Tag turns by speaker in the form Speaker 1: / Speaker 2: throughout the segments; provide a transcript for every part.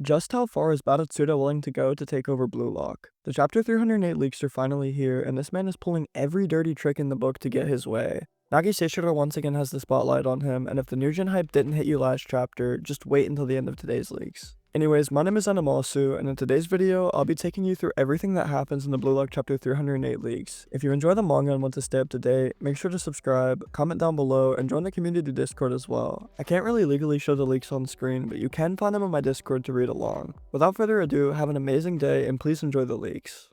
Speaker 1: Just how far is Baratsuda willing to go to take over Blue Lock? The Chapter 308 leaks are finally here, and this man is pulling every dirty trick in the book to get his way. Nagi seishiro once again has the spotlight on him, and if the new gen hype didn't hit you last chapter, just wait until the end of today's leaks. Anyways, my name is Animasu, and in today's video, I'll be taking you through everything that happens in the Blue Lock Chapter 308 leaks. If you enjoy the manga and want to stay up to date, make sure to subscribe, comment down below, and join the community Discord as well. I can't really legally show the leaks on screen, but you can find them on my Discord to read along. Without further ado, have an amazing day, and please enjoy the leaks.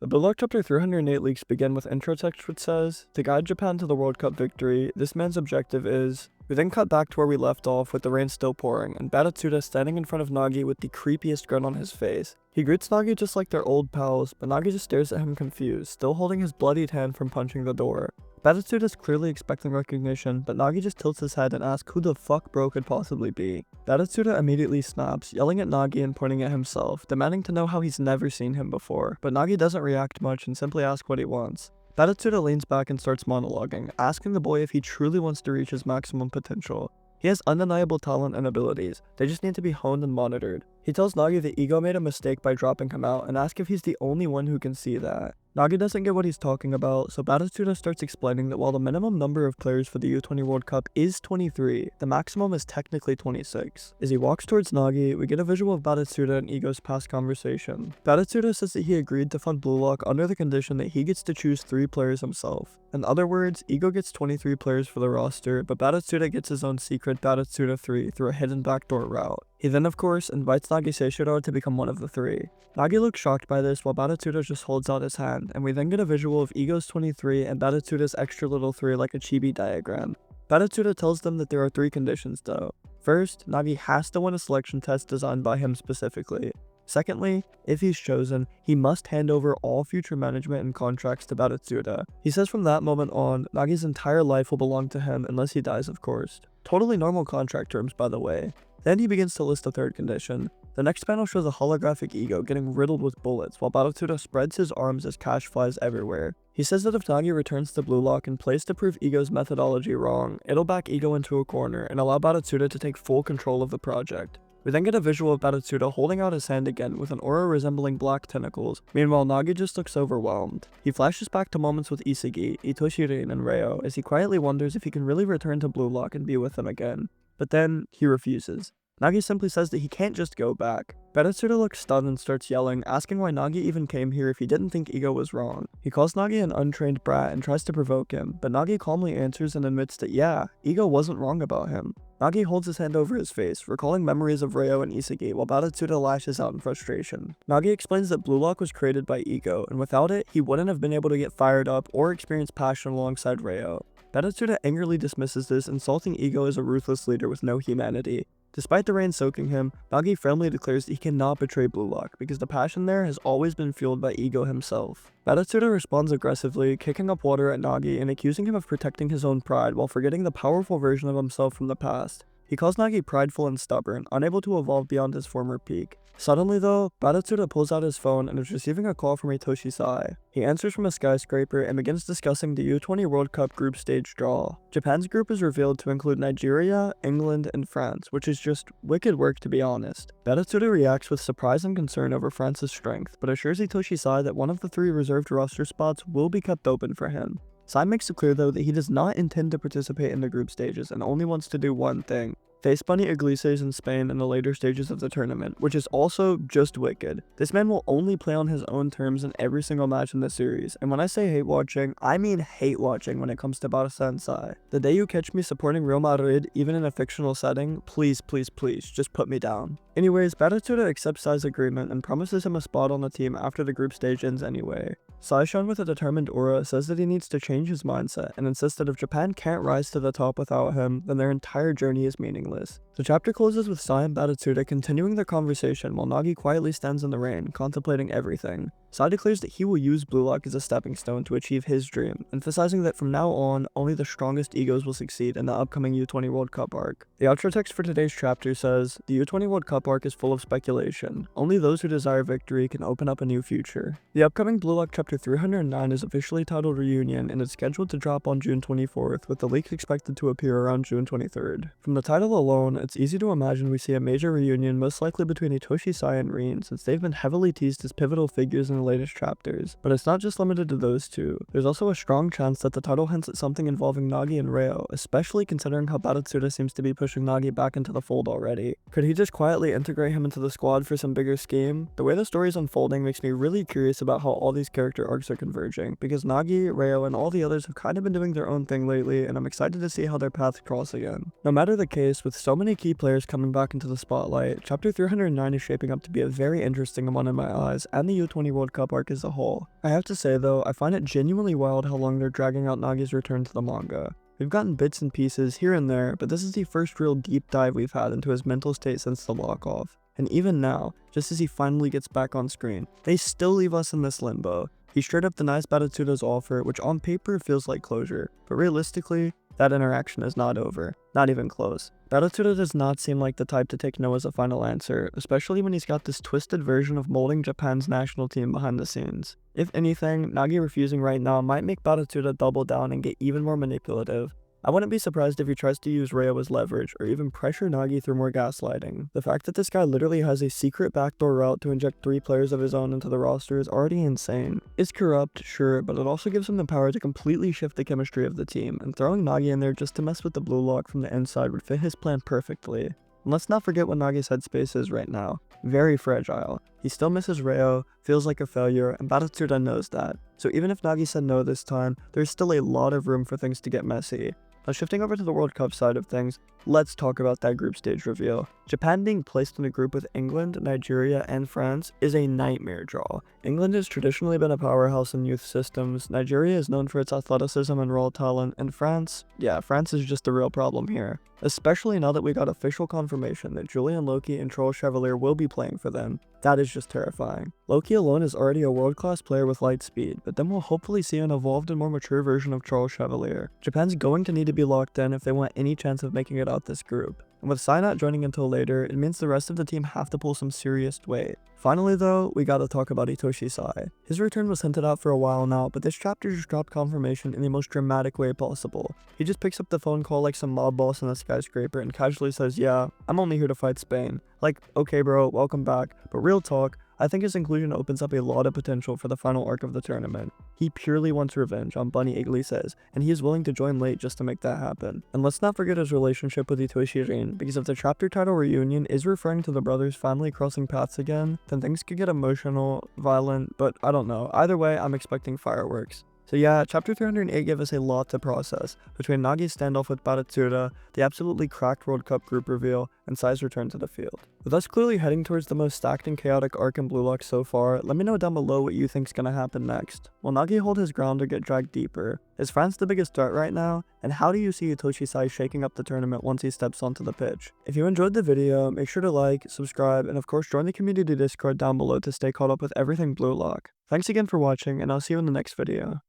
Speaker 1: The Blue Lock Chapter 308 leaks begin with intro text which says, "To guide Japan to the World Cup victory, this man's objective is..." We then cut back to where we left off with the rain still pouring, and Baratsuda standing in front of Nagi with the creepiest grin on his face. He greets Nagi just like they're old pals, but Nagi just stares at him confused, still holding his bloodied hand from punching the door. Baratsuda is clearly expecting recognition, but Nagi just tilts his head and asks who the fuck bro could possibly be. Baratsuda immediately snaps, yelling at Nagi and pointing at himself, demanding to know how he's never seen him before, but Nagi doesn't react much and simply asks what he wants. Baratsuda leans back and starts monologuing, asking the boy if he truly wants to reach his maximum potential. He has undeniable talent and abilities, they just need to be honed and monitored. He tells Nagi that Ego made a mistake by dropping him out and asks if he's the only one who can see that. Nagi doesn't get what he's talking about, so Baratsuda starts explaining that while the minimum number of players for the U-20 World Cup is 23, the maximum is technically 26. As he walks towards Nagi, we get a visual of Baratsuda and Ego's past conversation. Baratsuda says that he agreed to fund Blue Lock under the condition that he gets to choose 3 players himself. In other words, Ego gets 23 players for the roster, but Baratsuda gets his own secret Baratsuda 3 through a hidden backdoor route. He then, of course, invites Nagi seishiro to become one of the 3. Nagi looks shocked by this while Baratsuda just holds out his hand, and we then get a visual of Ego's 23 and Baratsuda's extra little 3 like a chibi diagram. Baratsuda tells them that there are 3 conditions though. First, Nagi has to win a selection test designed by him specifically. Secondly, if he's chosen, he must hand over all future management and contracts to Baratsuda. He says from that moment on, Nagi's entire life will belong to him unless he dies, of course. Totally normal contract terms, by the way. Then he begins to list the 3rd condition. The next panel shows a holographic Ego getting riddled with bullets while Baratsuda spreads his arms as cash flies everywhere. He says that if Nagi returns to Blue Lock and plays to prove Ego's methodology wrong, it'll back Ego into a corner and allow Baratsuda to take full control of the project. We then get a visual of Baratsuda holding out his hand again with an aura resembling black tentacles. Meanwhile, Nagi just looks overwhelmed. He flashes back to moments with Isagi, ITOSHI and Ryo as he quietly wonders if he can really return to Blue Lock and be with them again. But then, he refuses. Nagi simply says that he can't just go back. Baratsuda looks stunned and starts yelling, asking why Nagi even came here if he didn't think Ego was wrong. He calls Nagi an untrained brat and tries to provoke him, but Nagi calmly answers and admits that yeah, Ego wasn't wrong about him. Nagi holds his hand over his face, recalling memories of Ryo and Isagi while Baratsuda lashes out in frustration. Nagi explains that Blue Lock was created by Ego, and without it, he wouldn't have been able to get fired up or experience passion alongside Ryo. Baratsuda angrily dismisses this, insulting Ego as a ruthless leader with no humanity. Despite the rain soaking him, Nagi firmly declares that he cannot betray Blue Lock because the passion there has always been fueled by Ego himself. Baratsuda responds aggressively, kicking up water at Nagi and accusing him of protecting his own pride while forgetting the powerful version of himself from the past. He calls Nagi prideful and stubborn, unable to evolve beyond his former peak. Suddenly though, Baratsuda pulls out his phone and is receiving a call from ITOSHI SAE. He answers from a skyscraper and begins discussing the U-20 World Cup group stage draw. Japan's group is revealed to include Nigeria, England, and France, which is just wicked work to be honest. Baratsuda reacts with surprise and concern over France's strength, but assures ITOSHI SAE that one of the 3 reserved roster spots will be kept open for him. SAE makes it clear though that he does not intend to participate in the group stages and only wants to do one thing: face Bunny Iglesias in Spain in the later stages of the tournament, which is also just wicked. This man will only play on his own terms in every single match in the series, and when I say hate watching, I mean hate watching when it comes to Barca and SAE. The day you catch me supporting Real Madrid, even in a fictional setting, please just put me down. Anyways, Baratsuda accepts SAE's agreement and promises him a spot on the team after the group stage ends anyway. SAE, shown with a determined aura, says that he needs to change his mindset and insists that if Japan can't rise to the top without him, then their entire journey is meaningless. The chapter closes with SAE and Baratsuda continuing their conversation while Nagi quietly stands in the rain, contemplating everything. Sae declares that he will use Blue Lock as a stepping stone to achieve his dream, emphasizing that from now on, only the strongest egos will succeed in the upcoming U-20 World Cup arc. The outro text for today's chapter says, "The U-20 World Cup arc is full of speculation. Only those who desire victory can open up a new future." The upcoming Blue Lock chapter 309 is officially titled Reunion and is scheduled to drop on June 24th, with the leak expected to appear around June 23rd. From the title alone, it's easy to imagine we see a major reunion most likely between ITOSHI SAE and Rin, since they've been heavily teased as pivotal figures in the latest chapters. But it's not just limited to those two. There's also a strong chance that the title hints at something involving Nagi and Reo, especially considering how Baratsuda seems to be pushing Nagi back into the fold already. Could he just quietly integrate him into the squad for some bigger scheme? The way the story is unfolding makes me really curious about how all these character arcs are converging, because Nagi, Reo, and all the others have kind of been doing their own thing lately, and I'm excited to see how their paths cross again. No matter the case, with so many key players coming back into the spotlight, chapter 309 is shaping up to be a very interesting one in my eyes, and the U-20 World Cup arc as a whole. I have to say though, I find it genuinely wild how long they're dragging out Nagi's return to the manga. We've gotten bits and pieces here and there, but this is the first real deep dive we've had into his mental state since the lock-off. And even now, just as he finally gets back on screen, they still leave us in this limbo. He straight up denies Baratsuda's offer, which on paper feels like closure, but realistically, that interaction is not over, not even close. Baratsuda does not seem like the type to take no as a final answer, especially when he's got this twisted version of molding Japan's national team behind the scenes. If anything, Nagi refusing right now might make Baratsuda double down and get even more manipulative. I wouldn't be surprised if he tries to use Reo as leverage, or even pressure Nagi through more gaslighting. The fact that this guy literally has a secret backdoor route to inject 3 players of his own into the roster is already insane. It's corrupt, sure, but it also gives him the power to completely shift the chemistry of the team, and throwing Nagi in there just to mess with the Blue Lock from the inside would fit his plan perfectly. And let's not forget what Nagi's headspace is right now. Very fragile. He still misses Reo, feels like a failure, and Baratsuda knows that. So even if Nagi said no this time, there's still a lot of room for things to get messy. Now shifting over to the World Cup side of things, let's talk about that group stage reveal. Japan being placed in a group with England, Nigeria, and France is a nightmare draw. England has traditionally been a powerhouse in youth systems, Nigeria is known for its athleticism and raw talent, and France is just the real problem here. Especially now that we got official confirmation that Julian Loki and Troll Chevalier will be playing for them. That is just terrifying. Loki alone is already a world-class player with light speed, but then we'll hopefully see an evolved and more mature version of Troll Chevalier. Japan's going to need to be locked in if they want any chance of making it out this group. And with Sae not joining until later, it means the rest of the team have to pull some serious weight. Finally though, we gotta talk about ITOSHI SAE. His return was hinted at for a while now, but this chapter just dropped confirmation in the most dramatic way possible. He just picks up the phone call like some mob boss in a skyscraper and casually says, "Yeah, I'm only here to fight Spain." Like, okay bro, welcome back, but real talk, I think his inclusion opens up a lot of potential for the final arc of the tournament. He purely wants revenge on Bunny Iglesias, and he is willing to join late just to make that happen. And let's not forget his relationship with ITOSHI Rin, because if the chapter title Reunion is referring to the brothers finally crossing paths again, then things could get emotional, violent, but I don't know. Either way, I'm expecting fireworks. So yeah, chapter 308 gave us a lot to process, between Nagi's standoff with Baratsuda, the absolutely cracked World Cup group reveal, and Sae's return to the field. With us clearly heading towards the most stacked and chaotic arc in Blue Lock so far, let me know down below what you think's gonna happen next. Will Nagi hold his ground or get dragged deeper? Is France the biggest threat right now? And how do you see ITOSHI SAE shaking up the tournament once he steps onto the pitch? If you enjoyed the video, make sure to like, subscribe, and of course join the community Discord down below to stay caught up with everything Blue Lock. Thanks again for watching, and I'll see you in the next video.